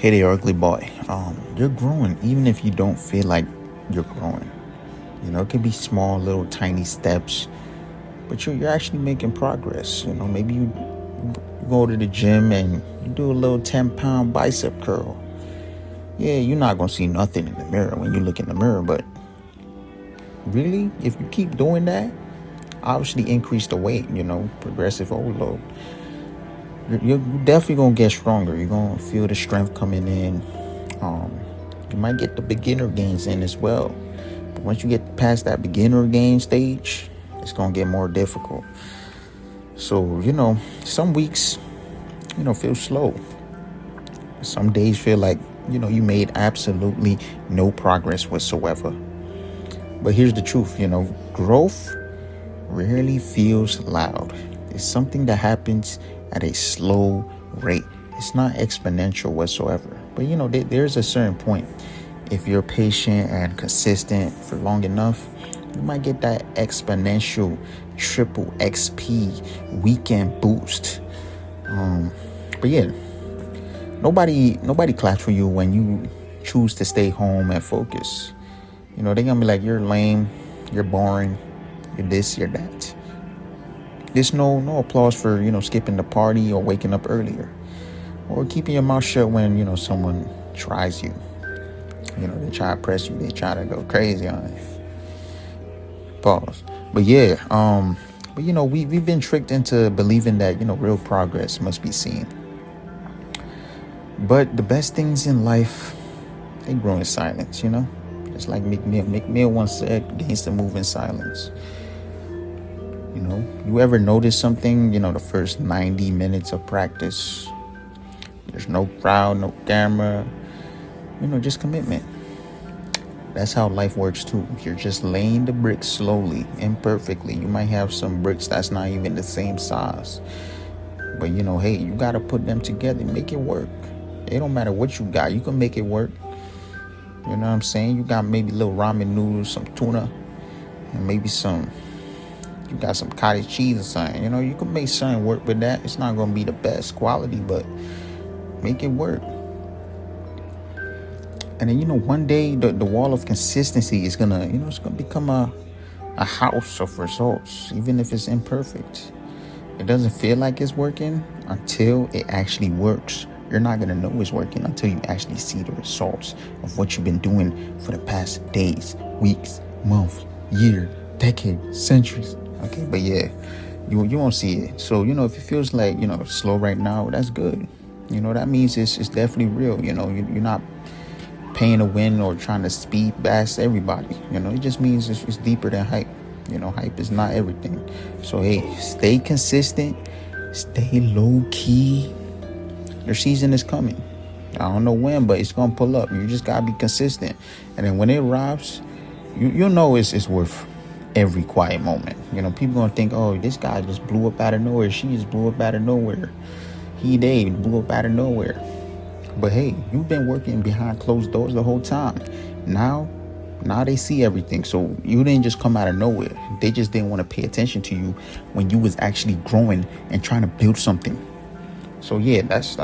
Hey there, ugly boy. You're growing, even if you don't feel like you're growing. It can be small, little, tiny steps, but you're actually making progress. Maybe you go to the gym and you do a little 10-pound bicep curl. Yeah, you're not gonna see nothing in the mirror when you look in the mirror, but really, if you keep doing that, obviously increase the weight. Progressive overload. You're definitely gonna get stronger. You're gonna feel the strength coming in. You might get the beginner gains in as well. But once you get past that beginner gain stage, it's gonna get more difficult. So, some weeks, feel slow. Some days feel like, you made absolutely no progress whatsoever. But here's the truth, growth rarely feels loud. It's something that happens at a slow rate. It's not exponential whatsoever. But, there's a certain point. If you're patient and consistent for long enough, you might get that exponential triple XP weekend boost. But yeah, nobody claps for you when you choose to stay home and focus. They're gonna be like, you're lame, you're boring, you're this, you're that. There's no applause for, skipping the party or waking up earlier or keeping your mouth shut when, someone tries you. They try to press you, they try to go crazy on it. Pause. But yeah, we've been tricked into believing that, real progress must be seen. But the best things in life, they grow in silence, Just like Meek Mill. Meek Mill once said, gangsta move in silence. You ever notice something, the first 90 minutes of practice, there's no crowd, no camera, just commitment. That's how life works too. You're just laying the bricks slowly, imperfectly. You might have some bricks that's not even the same size. But hey, you gotta put them together, make it work. It don't matter what you got, you can make it work. You know what I'm saying? You got maybe little ramen noodles, some tuna, and maybe you got some cottage cheese or something. You can make something work with that. It's not gonna be the best quality, but make it work. And then, one day the wall of consistency is gonna, it's gonna become a house of results, even if it's imperfect. It doesn't feel like it's working until it actually works. You're not gonna know it's working until you actually see the results of what you've been doing for the past days, weeks, months, year, decade, centuries. Okay, but yeah, you won't see it. So, if it feels like, slow right now, that's good. That means it's definitely real. You're not paying to win or trying to speed past everybody. It just means it's deeper than hype. Hype is not everything. So hey, stay consistent, stay low key. Your season is coming. I don't know when, but it's gonna pull up. You just gotta be consistent, and then when it arrives, you'll know it's worth every quiet moment. People gonna think, oh, this guy just blew up out of nowhere. She just blew up out of nowhere. They blew up out of nowhere. But hey, you've been working behind closed doors the whole time. Now they see everything. So you didn't just come out of nowhere. They just didn't want to pay attention to you when you was actually growing and trying to build something. So yeah, that's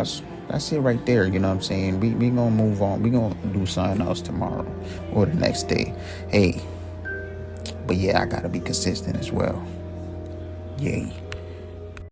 it right there. You know what I'm saying? We gonna move on. We gonna do something else tomorrow or the next day. Hey, but yeah, I gotta be consistent as well. Yay.